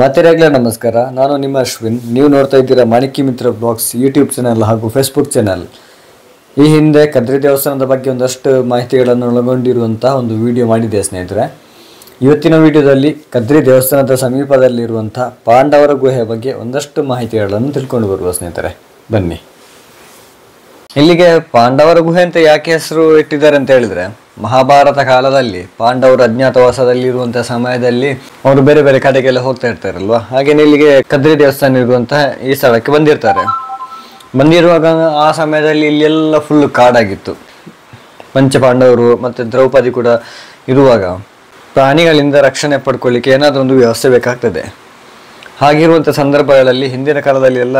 ಮಾತೆರೆಗ್ಲ ನಮಸ್ಕಾರ. ನಾನು ನಿಮ್ಮ ಅಶ್ವಿನ್. ನೀವು ನೋಡ್ತಾ ಇದ್ದೀರಾ ಮಾಣಿಕ್ಯ ಮಿತ್ರ ಬ್ಲಾಗ್ಸ್ ಯೂಟ್ಯೂಬ್ ಚಾನಲ್ ಹಾಗೂ ಫೇಸ್ಬುಕ್ ಚಾನಲ್. ಈ ಹಿಂದೆ ಕದ್ರಿ ದೇವಸ್ಥಾನದ ಬಗ್ಗೆ ಒಂದಷ್ಟು ಮಾಹಿತಿಗಳನ್ನು ಒಳಗೊಂಡಿರುವಂತಹ ಒಂದು ವಿಡಿಯೋ ಮಾಡಿದೆ ಸ್ನೇಹಿತರೆ. ಇವತ್ತಿನ ವಿಡಿಯೋದಲ್ಲಿ ಕದ್ರಿ ದೇವಸ್ಥಾನದ ಸಮೀಪದಲ್ಲಿರುವಂಥ ಪಾಂಡವರ ಗುಹೆ ಬಗ್ಗೆ ಒಂದಷ್ಟು ಮಾಹಿತಿಗಳನ್ನು ತಿಳ್ಕೊಂಡು ಬರುವ ಸ್ನೇಹಿತರೆ, ಬನ್ನಿ. ಇಲ್ಲಿಗೆ ಪಾಂಡವರ ಗುಹೆ ಅಂತ ಯಾಕೆ ಹೆಸರು ಇಟ್ಟಿದ್ದಾರೆ ಅಂತ ಹೇಳಿದ್ರೆ, ಮಹಾಭಾರತ ಕಾಲದಲ್ಲಿ ಪಾಂಡವರು ಅಜ್ಞಾತವಾಸದಲ್ಲಿ ಇರುವಂತಹ ಸಮಯದಲ್ಲಿ ಅವರು ಬೇರೆ ಬೇರೆ ಕಡೆಗೆಲ್ಲ ಹೋಗ್ತಾ ಇರ್ತಾರಲ್ವಾ. ಹಾಗೇನೆ ಇಲ್ಲಿಗೆ ಕದ್ರಿ ದೇವಸ್ಥಾನ ಇರುವಂತಹ ಈ ಸ್ಥಳಕ್ಕೆ ಬಂದಿರುವಾಗ ಆ ಸಮಯದಲ್ಲಿ ಇಲ್ಲೆಲ್ಲ ಫುಲ್ ಕಾಡಾಗಿತ್ತು. ಪಂಚಪಾಂಡವರು ಮತ್ತೆ ದ್ರೌಪದಿ ಕೂಡ ಇರುವಾಗ ಪ್ರಾಣಿಗಳಿಂದ ರಕ್ಷಣೆ ಪಡ್ಕೊಳ್ಳಿಕ್ಕೆ ಏನಾದರೂ ಒಂದು ವ್ಯವಸ್ಥೆ ಬೇಕಾಗ್ತದೆ. ಹಾಗಿರುವಂಥ ಸಂದರ್ಭಗಳಲ್ಲಿ ಹಿಂದಿನ ಕಾಲದಲ್ಲಿ ಎಲ್ಲ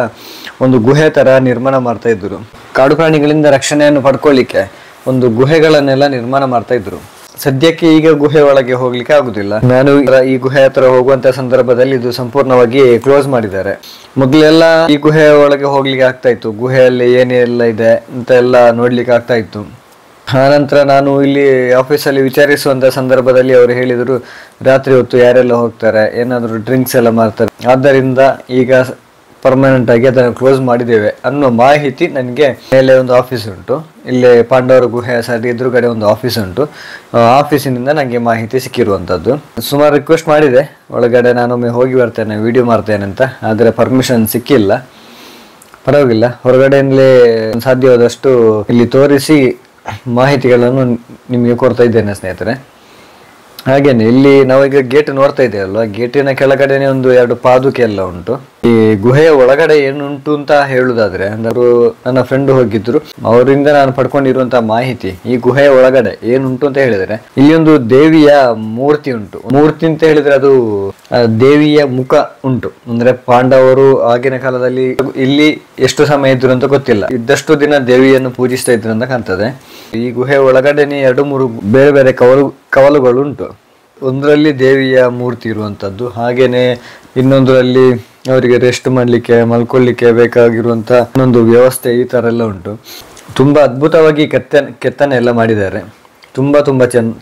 ಒಂದು ಗುಹೆ ಥರ ನಿರ್ಮಾಣ ಮಾಡ್ತಾ ಇದ್ರು. ಕಾಡು ಪ್ರಾಣಿಗಳಿಂದ ರಕ್ಷಣೆಯನ್ನು ಪಡ್ಕೊಳ್ಳಿಕ್ಕೆ ಒಂದು ಗುಹೆಗಳನ್ನೆಲ್ಲ ನಿರ್ಮಾಣ ಮಾಡ್ತಾ ಇದ್ರು. ಸದ್ಯಕ್ಕೆ ಈಗ ಗುಹೆ ಒಳಗೆ ಹೋಗ್ಲಿಕ್ಕೆ ಆಗುದಿಲ್ಲ. ನಾನು ಈ ಗುಹೆ ಹತ್ರ ಹೋಗುವಂತ ಸಂದರ್ಭದಲ್ಲಿ ಇದು ಸಂಪೂರ್ಣವಾಗಿ ಕ್ಲೋಸ್ ಮಾಡಿದ್ದಾರೆ. ಮೊದಲೆಲ್ಲ ಈ ಗುಹೆ ಒಳಗೆ ಹೋಗ್ಲಿಕ್ಕೆ ಆಗ್ತಾ ಇತ್ತು, ಗುಹೆಯಲ್ಲಿ ಏನೆಲ್ಲ ಇದೆ ಅಂತ ಎಲ್ಲ ನೋಡ್ಲಿಕ್ಕೆ ಆಗ್ತಾ ಇತ್ತು. ಆನಂತರ ನಾನು ಇಲ್ಲಿ ಆಫೀಸಲ್ಲಿ ವಿಚಾರಿಸುವಂತ ಸಂದರ್ಭದಲ್ಲಿ ಅವರು ಹೇಳಿದರು, ರಾತ್ರಿ ಹೊತ್ತು ಯಾರೆಲ್ಲ ಹೋಗ್ತಾರೆ, ಏನಾದರೂ ಡ್ರಿಂಕ್ಸ್ ಎಲ್ಲ ಮಾಡ್ತಾರೆ, ಆದ್ದರಿಂದ ಈಗ ಪರ್ಮನೆಂಟ್ ಆಗಿ ಅದನ್ನು ಕ್ಲೋಸ್ ಮಾಡಿದ್ದೇವೆ ಅನ್ನೋ ಮಾಹಿತಿ ನನಗೆ. ಮೇಲೆ ಒಂದು ಆಫೀಸ್ ಉಂಟು, ಇಲ್ಲಿ ಪಾಂಡವರ ಗುಹೆ ಸರಿ ಎದುರುಗಡೆ ಒಂದು ಆಫೀಸ್ ಉಂಟು. ಆಫೀಸಿನಿಂದ ನನಗೆ ಮಾಹಿತಿ ಸಿಕ್ಕಿರುವಂಥದ್ದು. ಸುಮಾರು ರಿಕ್ವೆಸ್ಟ್ ಮಾಡಿದೆ, ಒಳಗಡೆ ನಾನೊಮ್ಮೆ ಹೋಗಿ ಬರ್ತೇನೆ, ವಿಡಿಯೋ ಮಾಡ್ತೇನೆ ಅಂತ, ಆದರೆ ಪರ್ಮಿಷನ್ ಸಿಕ್ಕಿಲ್ಲ. ಪರವಾಗಿಲ್ಲ, ಹೊರಗಡೆಯಿಂದಲೇ ಸಾಧ್ಯವಾದಷ್ಟು ಇಲ್ಲಿ ತೋರಿಸಿ ಮಾಹಿತಿಗಳನ್ನು ನಿಮಗೆ ಕೊಡ್ತಾ ಇದ್ದೇನೆ ಸ್ನೇಹಿತರೆ. ಹಾಗೇನೆ ಇಲ್ಲಿ ನಾವೀಗ ಗೇಟ್ ನೋಡ್ತಾ ಇದ್ದೇವಲ್ವಾ, ಗೇಟಿನ ಕೆಳಗಡೆನೆ ಒಂದು 2 ಪಾದುಕೆ ಎಲ್ಲ ಉಂಟು. ಈ ಗುಹೆಯ ಒಳಗಡೆ ಏನುಂಟು ಅಂತ ಹೇಳುದಾದ್ರೆ, ಅಂದ್ರೆ ನನ್ನ ಫ್ರೆಂಡ್ ಹೋಗಿದ್ರು, ಅವರಿಂದ ನಾನು ಪಡ್ಕೊಂಡಿರುವಂತಹ ಮಾಹಿತಿ, ಈ ಗುಹೆಯ ಒಳಗಡೆ ಏನುಂಟು ಅಂತ ಹೇಳಿದ್ರೆ, ಇಲ್ಲಿ ಒಂದು ದೇವಿಯ ಮೂರ್ತಿ ಉಂಟು. ಮೂರ್ತಿ ಅಂತ ಹೇಳಿದ್ರೆ ಅದು ದೇವಿಯ ಮುಖ ಉಂಟು. ಅಂದ್ರೆ ಪಾಂಡವರು ಆಗಿನ ಕಾಲದಲ್ಲಿ ಇಲ್ಲಿ ಎಷ್ಟು ಸಮಯ ಇದ್ರು ಅಂತ ಗೊತ್ತಿಲ್ಲ, ಇದ್ದಷ್ಟು ದಿನ ದೇವಿಯನ್ನು ಪೂಜಿಸ್ತಾ ಇದ್ರು ಅಂತ ಕಾಣ್ತದೆ. ಈ ಗುಹೆ ಒಳಗಡೆನೆ 2-3 ಬೇರೆ ಬೇರೆ ಕವಲುಗಳು ಉಂಟು. ಒಂದರಲ್ಲಿ ದೇವಿಯ ಮೂರ್ತಿ ಇರುವಂತದ್ದು, ಹಾಗೇನೆ ಇನ್ನೊಂದರಲ್ಲಿ ಅವರಿಗೆ ರೆಸ್ಟ್ ಮಾಡ್ಲಿಕ್ಕೆ, ಮಲ್ಕೊಳ್ಳಿಕ್ಕೆ ಬೇಕಾಗಿರುವಂತ ಇನ್ನೊಂದು ವ್ಯವಸ್ಥೆ, ಈ ತರ ಎಲ್ಲ ಉಂಟು. ತುಂಬಾ ಅದ್ಭುತವಾಗಿ ಕೆತ್ತನೆ ಎಲ್ಲ ಮಾಡಿದ್ದಾರೆ. ತುಂಬಾ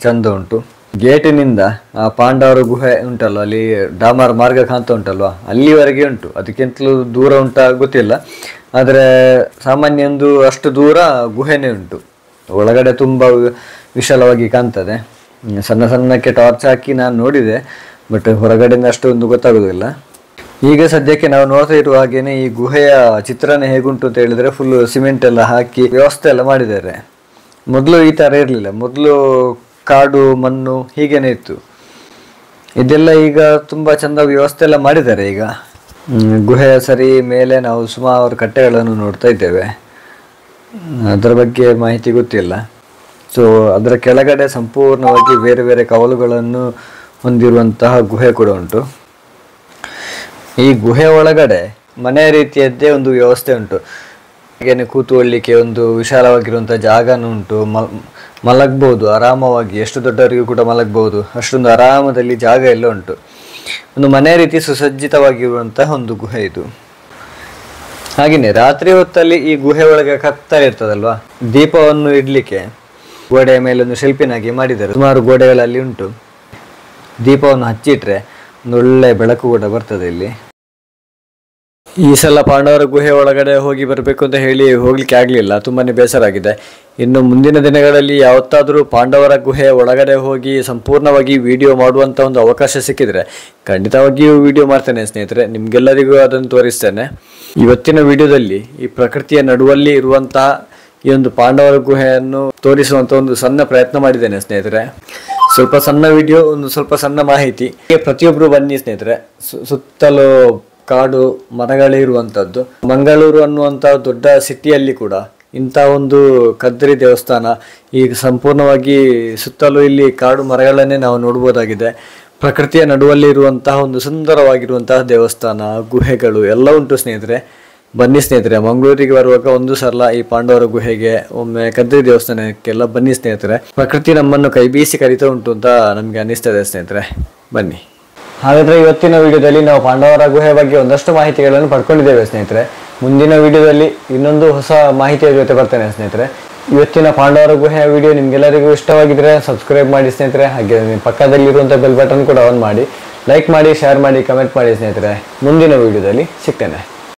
ಚಂದ ಉಂಟು. ಗೇಟಿನಿಂದ ಆ ಪಾಂಡವರ ಗುಹೆ ಉಂಟಲ್ವ, ಅಲ್ಲಿ ಡಾಮರ್ ಮಾರ್ಗ ಕಾಣ್ತಾ ಉಂಟಲ್ವಾ, ಅಲ್ಲಿವರೆಗೆ ಉಂಟು. ಅದಕ್ಕಿಂತಲೂ ದೂರ ಉಂಟಾ ಗೊತ್ತಿಲ್ಲ, ಆದ್ರೆ ಸಾಮಾನ್ಯ ಒಂದು ಅಷ್ಟು ದೂರ ಗುಹೆನೇ ಉಂಟು. ಒಳಗಡೆ ತುಂಬಾ ವಿಶಾಲವಾಗಿ ಕಾಣ್ತದೆ. ಸಣ್ಣಕ್ಕೆ ಟಾರ್ಚ್ ಹಾಕಿ ನಾನು ನೋಡಿದೆ, ಬಟ್ ಹೊರಗಡೆಯಿಂದ ಅಷ್ಟೊಂದು ಗೊತ್ತಾಗೋದಿಲ್ಲ. ಈಗ ಸದ್ಯಕ್ಕೆ ನಾವು ನೋಡ್ತಾ ಇರುವ ಹಾಗೇನೆ ಈ ಗುಹೆಯ ಚಿತ್ರಣ ಹೇಗುಂಟು ಅಂತ ಹೇಳಿದ್ರೆ, ಫುಲ್ ಸಿಮೆಂಟ್ ಎಲ್ಲ ಹಾಕಿ ವ್ಯವಸ್ಥೆ ಎಲ್ಲ ಮಾಡಿದ್ದಾರೆ. ಮೊದಲು ಈ ತರ ಇರಲಿಲ್ಲ, ಮೊದಲು ಕಾಡು ಮಣ್ಣು ಹೀಗೇನೆ ಇತ್ತು. ಇದೆಲ್ಲ ಈಗ ತುಂಬಾ ಚಂದ ವ್ಯವಸ್ಥೆ ಎಲ್ಲ ಮಾಡಿದ್ದಾರೆ. ಈಗ ಗುಹೆಯ ಸರಿ ಮೇಲೆ ನಾವು ಸುಮಾರು ಕಟ್ಟೆಗಳನ್ನು ನೋಡ್ತಾ ಇದ್ದೇವೆ. ಅದರ ಬಗ್ಗೆ ಮಾಹಿತಿ ಗೊತ್ತಿಲ್ಲ. ಸೊ ಅದರ ಕೆಳಗಡೆ ಸಂಪೂರ್ಣವಾಗಿ ಬೇರೆ ಬೇರೆ ಕವಲುಗಳನ್ನು ಹೊಂದಿರುವಂತಹ ಗುಹೆ ಕೂಡ ಉಂಟು. ಈ ಗುಹೆ ಒಳಗಡೆ ಮನೆ ರೀತಿಯದ್ದೇ ಒಂದು ವ್ಯವಸ್ಥೆ ಉಂಟು. ಹಾಗೇನೆ ಕೂತ್ಕೊಳ್ಳಿಕ್ಕೆ ಒಂದು ವಿಶಾಲವಾಗಿರುವಂತಹ ಜಾಗನೂ ಉಂಟು. ಮಲಗಬಹುದು ಆರಾಮವಾಗಿ, ಎಷ್ಟು ದೊಡ್ಡವರಿಗೂ ಕೂಡ ಮಲಗಬಹುದು, ಅಷ್ಟೊಂದು ಆರಾಮದಲ್ಲಿ ಜಾಗ ಎಲ್ಲ ಉಂಟು. ಒಂದು ಮನೆ ರೀತಿ ಸುಸಜ್ಜಿತವಾಗಿರುವಂತಹ ಒಂದು ಗುಹೆ ಇದು. ಹಾಗೇನೆ ರಾತ್ರಿ ಹೊತ್ತಲ್ಲಿ ಈ ಗುಹೆ ಒಳಗೆ ಕತ್ತಲೆ ಇರ್ತದಲ್ವಾ, ದೀಪವನ್ನು ಇಡ್ಲಿಕ್ಕೆ ಗೋಡೆಯ ಮೇಲೆ ಒಂದು ಶಿಲ್ಪಿನಾಗಿ ಮಾಡಿದ್ದಾರೆ. ಸುಮಾರು ಗೋಡೆಗಳಲ್ಲಿ ಉಂಟು. ದೀಪವನ್ನು ಹಚ್ಚಿಟ್ರೆ ಒಂದು ಒಳ್ಳೆ ಬೆಳಕು ಕೂಡ ಬರ್ತದೆ ಇಲ್ಲಿ. ಈ ಸಲ ಪಾಂಡವರ ಗುಹೆ ಒಳಗಡೆ ಹೋಗಿ ಬರಬೇಕು ಅಂತ ಹೇಳಿ ಹೋಗ್ಲಿಕ್ಕೆ ಆಗ್ಲಿಲ್ಲ, ತುಂಬಾನೇ ಬೇಸರ ಆಗಿದೆ. ಇನ್ನು ಮುಂದಿನ ದಿನಗಳಲ್ಲಿ ಯಾವತ್ತಾದ್ರೂ ಪಾಂಡವರ ಗುಹೆ ಒಳಗಡೆ ಹೋಗಿ ಸಂಪೂರ್ಣವಾಗಿ ವಿಡಿಯೋ ಮಾಡುವಂತ ಒಂದು ಅವಕಾಶ ಸಿಕ್ಕಿದ್ರೆ ಖಂಡಿತವಾಗಿಯೂ ವಿಡಿಯೋ ಮಾಡ್ತೇನೆ ಸ್ನೇಹಿತರೆ, ನಿಮ್ಗೆಲ್ಲರಿಗೂ ಅದನ್ನು ತೋರಿಸ್ತೇನೆ. ಇವತ್ತಿನ ವಿಡಿಯೋದಲ್ಲಿ ಈ ಪ್ರಕೃತಿಯ ನಡುವಲ್ಲಿ ಇರುವಂತಹ ಈ ಒಂದು ಪಾಂಡವರ ಗುಹೆಯನ್ನು ತೋರಿಸುವಂತ ಒಂದು ಸಣ್ಣ ಪ್ರಯತ್ನ ಮಾಡಿದ್ದೇನೆ ಸ್ನೇಹಿತರೆ. ಸ್ವಲ್ಪ ಸಣ್ಣ ವಿಡಿಯೋ, ಒಂದು ಸ್ವಲ್ಪ ಸಣ್ಣ ಮಾಹಿತಿ. ಪ್ರತಿಯೊಬ್ರು ಬನ್ನಿ ಸ್ನೇಹಿತರೆ. ಸುತ್ತಲೂ ಕಾಡು ಮರಗಳಿರುವಂತದ್ದು. ಮಂಗಳೂರು ಅನ್ನುವಂತ ದೊಡ್ಡ ಸಿಟಿಯಲ್ಲಿ ಕೂಡ ಇಂಥ ಒಂದು ಕದ್ರಿ ದೇವಸ್ಥಾನ, ಈಗ ಸಂಪೂರ್ಣವಾಗಿ ಸುತ್ತಲೂ ಇಲ್ಲಿ ಕಾಡು ಮರಗಳನ್ನೇ ನಾವು ನೋಡಬಹುದಾಗಿದೆ. ಪ್ರಕೃತಿಯ ನಡುವಲ್ಲಿ ಇರುವಂತಹ ಒಂದು ಸುಂದರವಾಗಿರುವಂತಹ ದೇವಸ್ಥಾನ, ಗುಹೆಗಳು ಎಲ್ಲ ಉಂಟು ಸ್ನೇಹಿತರೆ. ಬನ್ನಿ ಸ್ನೇಹಿತರೆ, ಮಂಗಳೂರಿಗೆ ಬರುವಾಗ ಒಂದು ಸಲ ಈ ಪಾಂಡವರ ಗುಹೆಗೆ, ಒಮ್ಮೆ ಕದ್ರಿ ದೇವಸ್ಥಾನಕ್ಕೆಲ್ಲ ಬನ್ನಿ ಸ್ನೇಹಿತರೆ. ಪ್ರಕೃತಿ ನಮ್ಮನ್ನು ಕೈ ಬೀಸಿ ಕರೀತಾ ಉಂಟು ಅಂತ ನಮ್ಗೆ ಅನಿಸ್ತದೆ ಸ್ನೇಹಿತರೆ, ಬನ್ನಿ. ಹಾಗಾದ್ರೆ ಇವತ್ತಿನ ವಿಡಿಯೋದಲ್ಲಿ ನಾವು ಪಾಂಡವರ ಗುಹೆ ಬಗ್ಗೆ ಒಂದಷ್ಟು ಮಾಹಿತಿಗಳನ್ನು ಪಡ್ಕೊಂಡಿದ್ದೇವೆ ಸ್ನೇಹಿತರೆ. ಮುಂದಿನ ವಿಡಿಯೋದಲ್ಲಿ ಇನ್ನೊಂದು ಹೊಸ ಮಾಹಿತಿಯ ಜೊತೆ ಬರ್ತೇನೆ ಸ್ನೇಹಿತರೆ. ಇವತ್ತಿನ ಪಾಂಡವರ ಗುಹೆಯ ವಿಡಿಯೋ ನಿಮ್ಗೆಲ್ಲರಿಗೂ ಇಷ್ಟವಾಗಿದ್ರೆ ಸಬ್ಸ್ಕ್ರೈಬ್ ಮಾಡಿ ಸ್ನೇಹಿತರೆ. ಹಾಗೆ ಪಕ್ಕದಲ್ಲಿರುವಂಥ ಬೆಲ್ ಬಟನ್ ಕೂಡ ಆನ್ ಮಾಡಿ. ಲೈಕ್ ಮಾಡಿ, ಶೇರ್ ಮಾಡಿ, ಕಮೆಂಟ್ ಮಾಡಿ ಸ್ನೇಹಿತರೆ. ಮುಂದಿನ ವಿಡಿಯೋದಲ್ಲಿ ಸಿಗ್ತೇನೆ.